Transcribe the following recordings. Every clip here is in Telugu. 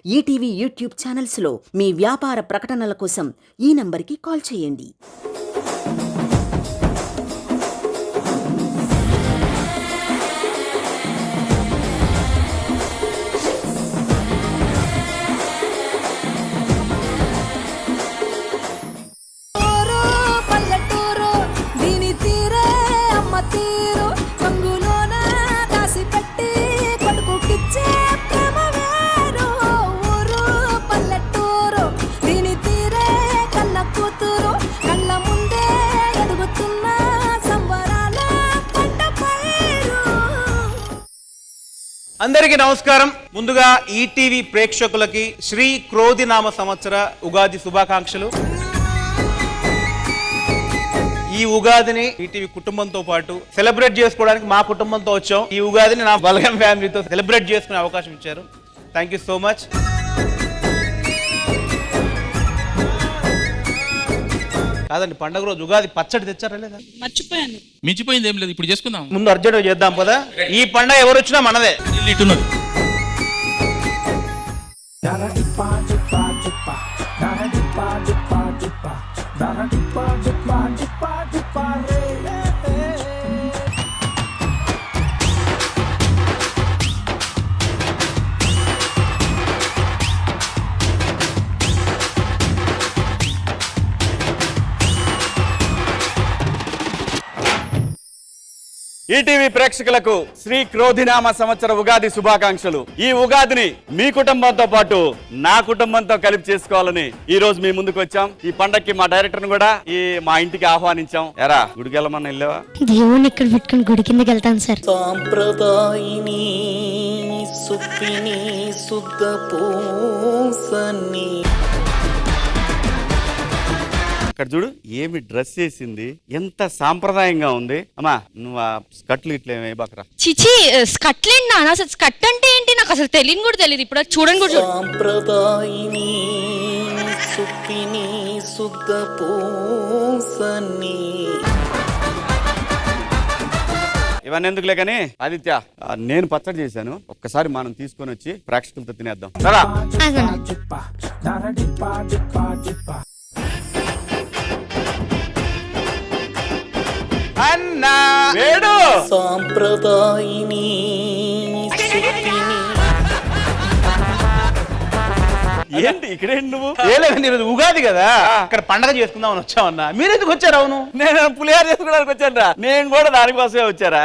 ఈటీవీ యూట్యూబ్ ఛానల్స్లో మీ వ్యాపార ప్రకటనల కోసం ఈ నంబర్కి కాల్ చేయండి. అందరికీ నమస్కారం. ముందుగా ఈటీవీ ప్రేక్షకులకి శ్రీ క్రోధినామ సంవత్సర ఉగాది శుభాకాంక్షలు. ఈ ఉగాదిని ఈటీవీ కుటుంబంతో పాటు సెలబ్రేట్ చేసుకోవడానికి మా కుటుంబంతో వచ్చాం. ఈ ఉగాదిని నా బలగం ఫ్యామిలీతో సెలబ్రేట్ చేసుకునే అవకాశం ఇచ్చారు. Thank you so much. కాదండి, పండుగ రోజు ఉగాది పచ్చడి తెచ్చారా లేదా? మర్చిపోయాను. మించిపోయింది ఏం లేదు, ఇప్పుడు చేసుకుందాం. ముందు అర్జెంట్ చేద్దాం పదా. ఈ పండుగ ఎవరు వచ్చినా మనదే. ఇటున్నది ఈటీవీ ప్రేక్షకులకు శ్రీ క్రోధినామ సంవత్సర ఉగాది శుభాకాంక్షలు. ఈ ఉగాదిని మీ కుటుంబంతో పాటు నా కుటుంబంతో కలిపి చేసుకోవాలని ఈ రోజు మీ ముందుకు వచ్చాం. ఈ పండక్కి మా డైరెక్టర్ ను కూడా మా ఇంటికి ఆహ్వానించాం. ఎరా గుడికి వెళ్ళమని వెళ్ళావా? దేవుని ఇక్కడ పెట్టుకుని గుడి కిందకి వెళ్తాను సార్. సాంప్రదాయిని సుప్పిని శుద్ధ పూసని. ఇక్కడ చూడు, ఏమి డ్రెస్ చేసింది, ఎంత సాంప్రదాయంగా ఉంది. అమ్మా నువ్వు ఆ స్కట్లు ఇట్లా బకరా. చిచి స్కట్లేండి నాన్న, అసలు స్కట్ అంటే ఏంటి నాకు అసలు తెలియని కూడా తెలియదు. ఇప్పుడు చూడండి కూడా చూడండి. సాంప్రదాయిని సుప్పిని శుద్ధ పూసని. ఇవన్నీ ఎందుకులే కానీ ఆదిత్య, నేను పచ్చడి చేశాను, ఒక్కసారి మనం తీసుకొని వచ్చి ప్రేక్షకులతో తినేద్దాం. సరే అన్నా వేడు. సాంప్రదాయిని సుప్పిని. ఏంటి ఇక్కడేంటి నువ్వు? లేదండి, ఈరోజు ఉగాది కదా, ఇక్కడ పండగ చేసుకుందామని వచ్చామన్నా. మీరు ఎందుకు వచ్చారు? అవును, నేను పులిహార చేసుకోవడానికి వచ్చాను రా. నేను కూడా దానికోసమే వచ్చారా?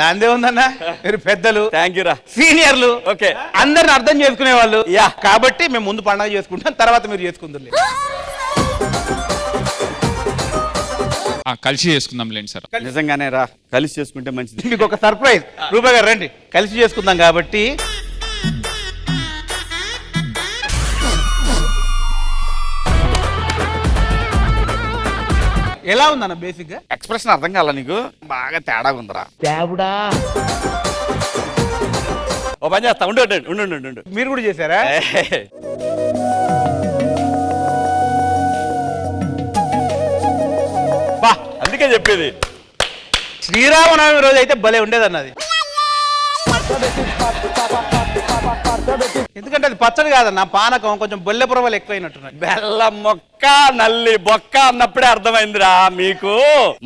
దాందే ఉందన్నా. మీరు పెద్దలు, థ్యాంక్ యూ రా, సీనియర్లు, ఓకే, అందరిని అర్థం చేసుకునే వాళ్ళు. యా, కాబట్టి మేము ముందు పండగ చేసుకుంటాం, తర్వాత మీరు చేసుకుందరు. కలిసి చేసుకుందాం లేండి సార్. నిజంగానే రా, కలిసి చేసుకుంటే మంచిది. మీకు ఒక సర్ప్రైజ్. రూపాయి గారు రండి, కలిసి చేసుకుందాం. కాబట్టి ఎలా ఉందన్న? బేసిక్ గా ఎక్స్ప్రెషన్ అర్థం కాల నీకు? బాగా తేడాగా ఉందిరా. ఓ పని చేస్తా, ఉండు ఉండు ఉండు ఉండు. మీరు కూడా చేశారా? అందుకే చెప్పేది, శ్రీరామనవమి రోజు అయితే భలే ఉండేది అన్నది. ఎందుకంటే అది పచ్చడి కాదన్న, పానకం కొంచెం బొల్లెపురవలు ఎక్కువైనట్టున్నాయి. బెల్లం మొక్క నల్లి బొక్క అన్నప్పుడే అర్థమైందిరా మీకు.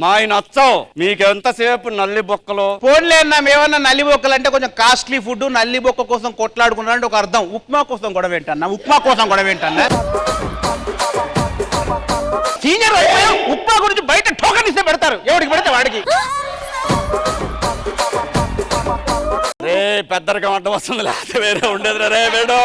మా నచ్చం మీకు ఎంతసేపు నల్లి బొక్కలు. పోన్లే అన్న, మేమన్నా నల్లి బొక్కలు అంటే కొంచెం కాస్ట్లీ ఫుడ్, నల్లి బొక్క కోసం కొట్లాడుకున్నారంటే ఒక అర్థం. ఉప్మా కోసం గొడవ ఏంటన్నా? ఉప్మా కోసం గొడవ ఏంటన్నా? సీనియర్ ఉప్మా గురించి బయట టోకన్ ఇస్తే పెడతారు, ఎవరికి పెడితే వాడికి. రే పెద్దరికం అడ్డం వస్తుంది, లేకపోతే వేరే ఉండేది రే వేడు.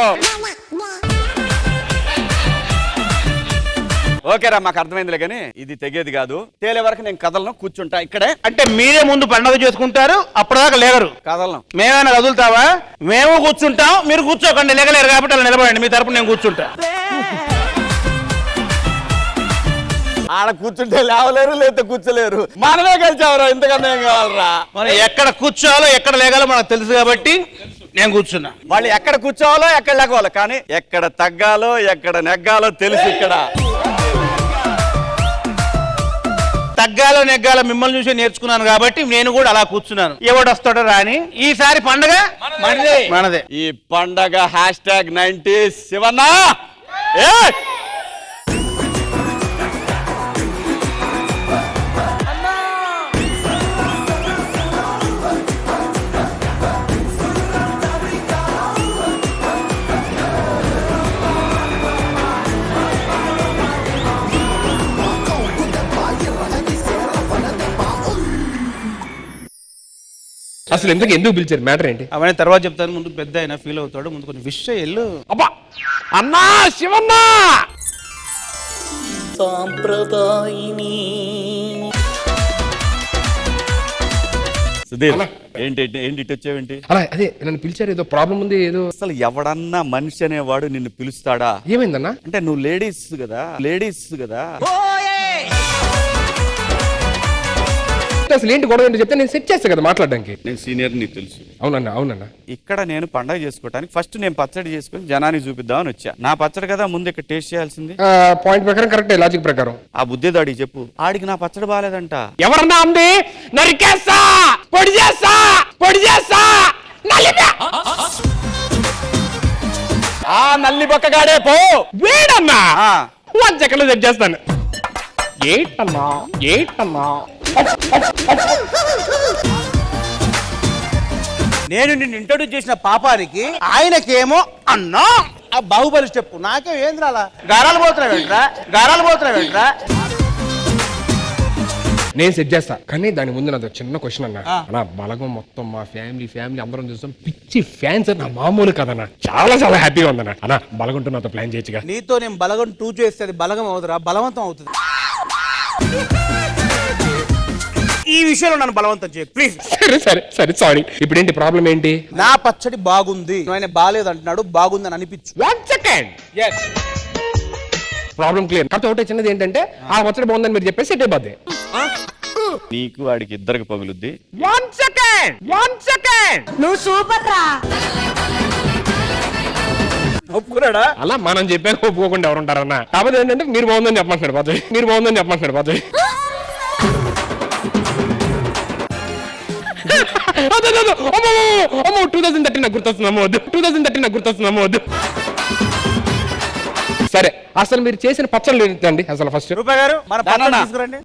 ఓకేరా, మాకు అర్థమైందిలే కానీ ఇది తెగేది కాదు. తేలే వరకు నేను కదలను, కూర్చుంటా ఇక్కడే. అంటే మీరే ముందు పండుగ చేసుకుంటారు, అప్పటిదాకా లేగరు. కదలను. మేమైనా కదులుతావా? మేము కూర్చుంటాం, మీరు కూర్చోకండి. లేగలేరు కాబట్టి అలా నిలబడండి, మీ తరపున నేను కూర్చుంటా. ఆడ కూర్చుంటే లేవలేరు, లేకపోతే కూర్చోలేరు. మనమే కలిసావరా, ఇంతకన్నా ఏం కావాలరా? మనం ఎక్కడ కూర్చోవాలో ఎక్కడ లేగాలో మనకు తెలుసు కాబట్టి నేను కూర్చున్నా. వాళ్ళు ఎక్కడ కూర్చోవాలో ఎక్కడ లేకపోవాలో, కానీ ఎక్కడ తగ్గాలో ఎక్కడ నెగ్గాలో తెలుసు. ఇక్కడ తగ్గాలో నెగ్గాలో మిమ్మల్ని చూసి నేర్చుకున్నాను కాబట్టి నేను కూడా అలా కూర్చున్నాను. ఎవడు వస్తాడో రాని, ఈసారి పండగ మనదే. ఈ పండగ #90s శివన్న. అసలు ఎందుకు పిలిచారు? మ్యాటర్ ఏంటి? అవన్నీ తర్వాత చెప్తాను. ముందు పెద్ద అయినా ఫీల్ అవుతాడు. ముందు కొన్ని విష్ ఎల్లు. అబ్బా అన్నా శివన్న సాంప్రదాయిని సుధీర్ ఏంటి ఇటు వచ్చావేంటి? అలా అదే నన్ను పిలిచారు, ఏదో ప్రాబ్లం ఉంది ఏదో. అసలు ఎవడన్నా మనిషి అనేవాడు నిన్ను పిలుస్తాడా? ఏమైందన్నా? అంటే నువ్వు లేడీస్ కదా. అసలు ఏంటి గొడవ ఏంటో చెప్తే నేను సెట్ చేస్తా కదా మాట్లాడడానికి. నేను సీనియర్, నీకు తెలుసు. అవునన్నా ఇక్కడ నేను పండగ చేసుకోవడానికి ఫస్ట్ నేను పచ్చడి చేసుకుని జనానికి చూపిద్దామని వచ్చా. నా పచ్చడి కదా ముందు ఇక్కడ టేస్ట్ చేయాల్సింది. పాయింట్ ప్రకారం కరెక్టే, లాజిక్ ప్రకారం. ఆ బుద్ధి దాడికి చెప్పు, ఆడికి నా పచ్చడి బాగాలేదంట. ఎవరన్నా అంది? నరికేస్తా, పొడి చేస్తా ఆ నల్లి బొక్కగాడే పో వేడన్నా. 1 సెకండ్ సెట్ చేస్తాను. ఏటన్నా నేను నిన్ను ఇంట్రొడ్యూస్ చేసిన పాపానికి ఆయనకేమో అన్నా ఆ బాహుబలి స్టెప్. నాకేం ఏంద్రా అలా గారాలు పోతున్నావేంట్రా? నేను సెట్ చేస్తా, కానీ దాని ముందు నాది చిన్న క్వశ్చన్ అన్న బలగం మొత్తం మా ఫ్యామిలీ అందరం చూస్తాం, పిచ్చి ఫ్యాన్స్ నా మామూలు కదన్నా. చాలా హ్యాపీగా ఉందన్న. అన్న బలగంటూ నాతో ప్లాన్ చేయొచ్చుగా. నీతో నేను బలగం 2 చేస్తే అది బలగం అవుతురా, బలవంతం అవుతుంది. ఈ విషయంలో నన్ను బలవంతం చేయ ప్లీజ్. సరే సారీ. ఇప్పుడు ఏంటి ప్రాబ్లం ఏంటి? నా పచ్చడి బాగుంది, ఆయన బాగాలేదు అంటున్నాడు, బాగుందని అనిపించు. 1 సెకండ్. Problem clear. కాకపోతే ఒకటే చిన్నది ఏంటంటే ఆ పచ్చడి బాగుందని మీరు చెప్పేసి సెట్ అయిపోద్ది. నీకు వాడికి ఇద్దరికి పగులుద్ది. 1 సెకండ్. నువ్వు సూపర్ రా. ఒప్పుకున్నాడా? అలా మనం చెప్పాక ఒప్పుకోకుండా ఎవరు ఉంటారన్న. కాకపోతే ఏంటంటే మీరు బాగుందని చెప్పమంటున్నాడు పచ్చడి. అమ్మో 2013 నాకు గుర్తొస్తుంది. సరే అసలు మీరు చేసిన పచ్చళ్ళు ఏంటండి అసలు? ఫస్ట్ రూపాయి గారు మన పచ్చడి తీసుకురండి.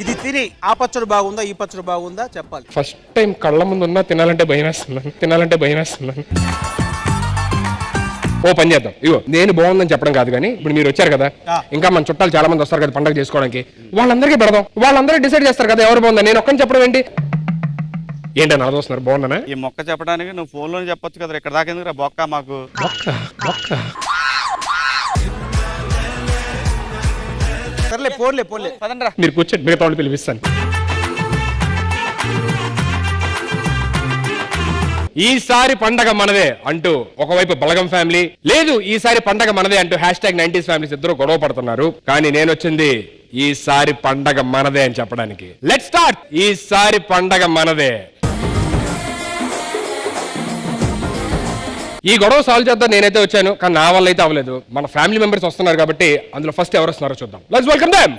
ఇది తిని ఆ పచ్చడి బాగుందా ఈ పచ్చడి బాగుందా చెప్పాలి. ఫస్ట్ టైం కళ్ళ ముందు ఉన్నా తినాలంటే భయం వేస్తున్నాను. ఓ పని చేద్దాం. ఇగో నేను బాగుందని చెప్పడం కాదు, కానీ ఇప్పుడు మీరు వచ్చారు కదా, ఇంకా మన చుట్టాలు చాలా మంది వస్తారు కదా పండగ చేసుకోవడానికి, వాళ్ళందరికీ పెడదాం. వాళ్ళందరూ డిసైడ్ చేస్తారు కదా ఎవరు బాగుందా. నేను ఒక్కని చెప్పడం ఏంటని ఆలోచిస్తున్నారు? బాగుందనా? ఈ మొక్క చెప్పడానికి నువ్వు ఫోన్ లోనే చెప్పొచ్చు కదా, ఇక్కడ దాకా ఎందుకు బొక్క మాకు. సర్లే పోన్లే పదండ్రా. మీరు కూర్చోండి, మిగతా వాళ్ళు పిలిపిస్తాను. ఈసారి పండగ మనదే అంటూ ఒకవైపు బలగం ఫ్యామిలీ, లేదు ఈసారి పండగ మనదే అంటూ #90s ఫ్యామిలీస్ ఇద్దరు గొడవ పడుతున్నారు. కానీ నేను వచ్చింది ఈసారి పండగ మనదే అని చెప్పడానికి. Let's start. ఈసారి పండగ మనదే. ఈ గొడవ సాల్వ్ చేద్దాం నేనైతే వచ్చాను, కానీ నా వల్ల అయితే అవ్వలేదు. మన ఫ్యామిలీ మెంబర్స్ వస్తున్నారు కాబట్టి అందులో ఫస్ట్ ఎవరు వస్తున్నారో చూద్దాం. Let's welcome them.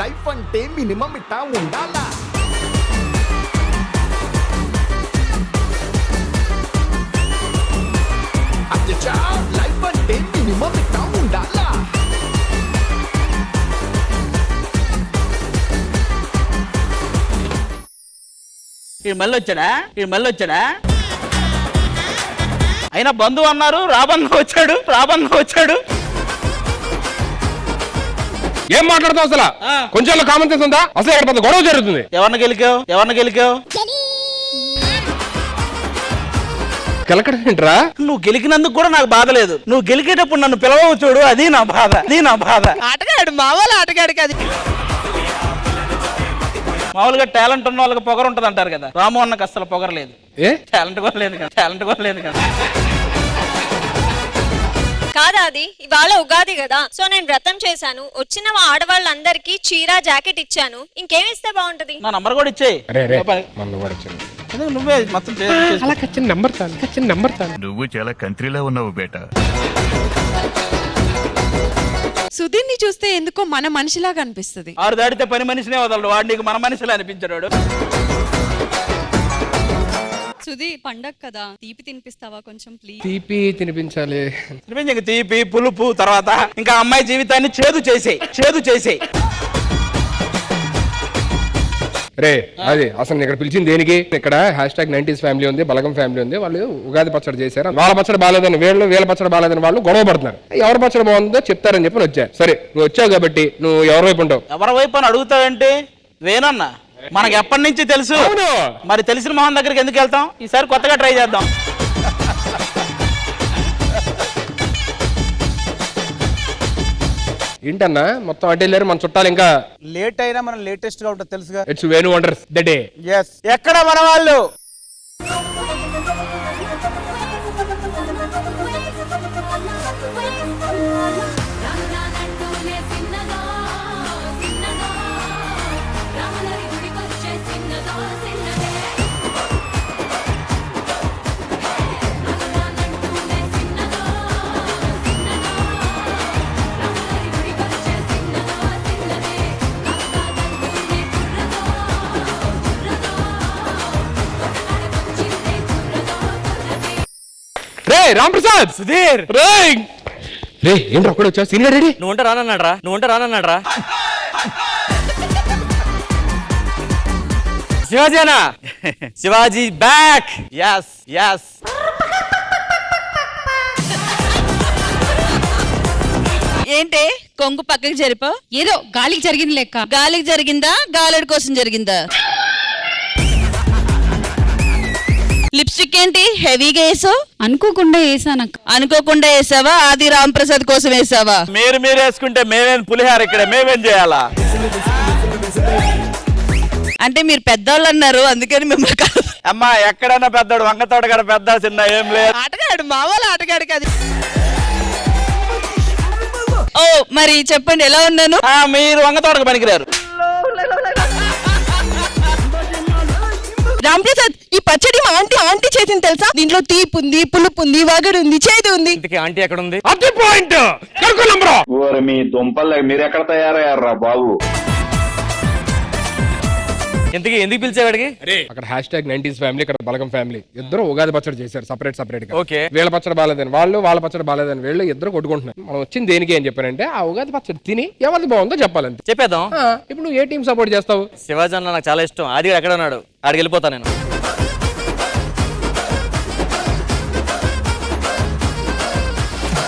లైఫ్ అంటే మినిమం ఇట్టా ఉండాలా? లైఫ్ అంటే మినిమం ఇట్టా ఉండాలా? ఈ మళ్ళీ వచ్చాడా? అయినా బంధువు అన్నారు, రాబంధం వచ్చాడు. ఏం మాట్లాడుతావు అసలు? కొంచెం కామన్ సెన్స్ ఉందా? అసలు ఇక్కడ పెద్ద గొడవ జరుగుతుంది. ఎవరిని గెలికావు? కెలకడం ఏంట్రా? నువ్వు గెలికినందుకు కూడా నాకు బాధ లేదు. నువ్వు గెలికేటప్పుడు నన్ను పిలవవు చూడు, అది నా బాధ. ఆటగాడు మామూలు ఆటగాడు కాదు. మామూలుగా టాలెంట్ ఉన్న వాళ్ళకి పొగరు ఉంటది అంటారు కదా, రాము అన్నకు అసలు పొగరలేదు. టాలెంట్ కూడా లేదు కదా. కాదా, అది ఇవాళ ఉగాది కదా, సో నేను వ్రతం చేశాను. వచ్చిన ఆడవాళ్ళందరికీ చీర జాకెట్ ఇచ్చాను. ఇంకేమిస్తే బాగుంటది? నా నంబర్ కూడా ఇచ్చేయి. ఎందుకు నువ్వే మొత్తం చేసి అలా ఖచ్చితంగా నెంబర్ తాను నువ్వు చాలా కంట్రీలో ఉన్నావు బేటా. సుధీర్ని చూస్తే ఎందుకో మన మనిషిలాగా అనిపిస్తుంది. ఆరు దాడితే పని మనిషినే వదలడు, వాడు నీకు మన మనిషిలా అనిపించాడు. సుధీర్ పండగ కదా, తీపి తినిపిస్తావా కొంచెం ప్లీజ్? తీపి తినిపించాలి. ఇంక తీపి పులుపు తర్వాత ఇంకా అమ్మాయి జీవితాన్ని చేదు చేసేయి. రే అది అసలు నేను ఇక్కడ పిలిచింది దేనికి? ఇక్కడ #90s ఫ్యామిలీ ఉంది, బలగం ఫ్యామిలీ ఉంది. వాళ్ళు ఉగాది పచ్చడి చేశారు. వాళ్ళ పచ్చడి బాగాలేదని వీళ్ళ పచ్చడి బాగాలేదని వాళ్ళు గొడవ పడుతున్నారు. ఎవరి పచ్చడి బాగుందో చెప్తారని చెప్పి వచ్చా. సరే నువ్వు వచ్చావు కాబట్టి నువ్వు ఎవరి వైపు ఉంటావు? ఎవరి వైపు అని అడుగుతావేంటి? వేనన్నా మనకి ఎప్పటి నుంచి తెలుసు. మరి తెలిసిన మొహం దగ్గరికి ఎందుకు వెళ్తాం? ఈసారి కొత్తగా ట్రై చేద్దాం. ఏంటన్నా మొత్తం అటు వెళ్ళారు, మన చుట్టాలు ఇంకా లేట్ అయినా మనం లేటెస్ట్ గా ఉంటుంది తెలుసుగా. It's Venu wonders the day. ఎక్కడ మన వాళ్ళు? రే రాంప్రసాద్, సుధీర్, రే ఏంటి ఒక్కడ వచ్చావు? Senior ready? నువ్వు ఉంటే రానన్నాడ్రా. శివాజీనా? శివాజీ బ్యాక్. yes. ఏంటే కొంగు పక్కకి జరిపా? ఏదో గాలికి జరిగింది లెక్క. గాలికి జరిగిందా, గాలడి కోసం జరిగిందా? లిప్స్టిక్ ఏంటి హెవీగా వేసావు? అనుకోకుండా వేసావా? ఆది రాంప్రసాద్ కోసం వేసావా? మీరు వేసుకుంటే మేమేం పులిహార ఇక్కడ మేమేం చేయాలా? అంటే మీరు పెద్దవాళ్ళు అన్నారు, అందుకని మిమ్మల్ని అమ్మా ఎక్కడన్నా పెద్దోడు, వంగతోట కాడ పెద్ద చిన్న ఏం లేదు. ఆటగాడు, మా వాళ్ళ ఆటగాడు కాదు. ఓ మరి చెప్పండి ఎలా ఉన్నాను? మీరు వంగతోటకు పనికిరారు. రాంప్రసాద్, ఈ పచ్చడి మా ఆంటీ చేసింది తెలుసా? దీంట్లో తీపి ఉంది, పులుపు ఉంది, వగడు ఉంది, చేదు ఉంది. ఆంటీ ఎక్కడ ఉంది? అది పాయింట్. మీ దుంపలు మీరు ఎక్కడ తయారయ్యారా బాబు? ఎందుకు పిలిచేవాడికి? అక్కడ #90s ఫ్యామిలీ, ఇక్కడ బలగం ఫ్యామిలీ ఇద్దరు ఉగాది పచ్చడి చేశారు సెపరేట్ గా. ఓకే. వీళ్ళ పచ్చడి బాగాలేదని వాళ్ళ పచ్చడి బాగాలేదని వీళ్ళు ఇద్దరు కొట్టుకుంటున్నారు. మనం వచ్చింది దేనికి అని చెప్పారంటే ఆ ఉగాది పచ్చడి తిని ఎవరిది బాగుందో చెప్పాలంటే చెప్పేద్దాం. ఇప్పుడు నువ్వు ఏ టీం సపోర్ట్ చేస్తావు? శివాజీ అన్న నాకు చాలా ఇష్టం. ఆది ఎక్కడ ఉన్నాడు? ఆడికి వెళ్ళిపోతా నేను.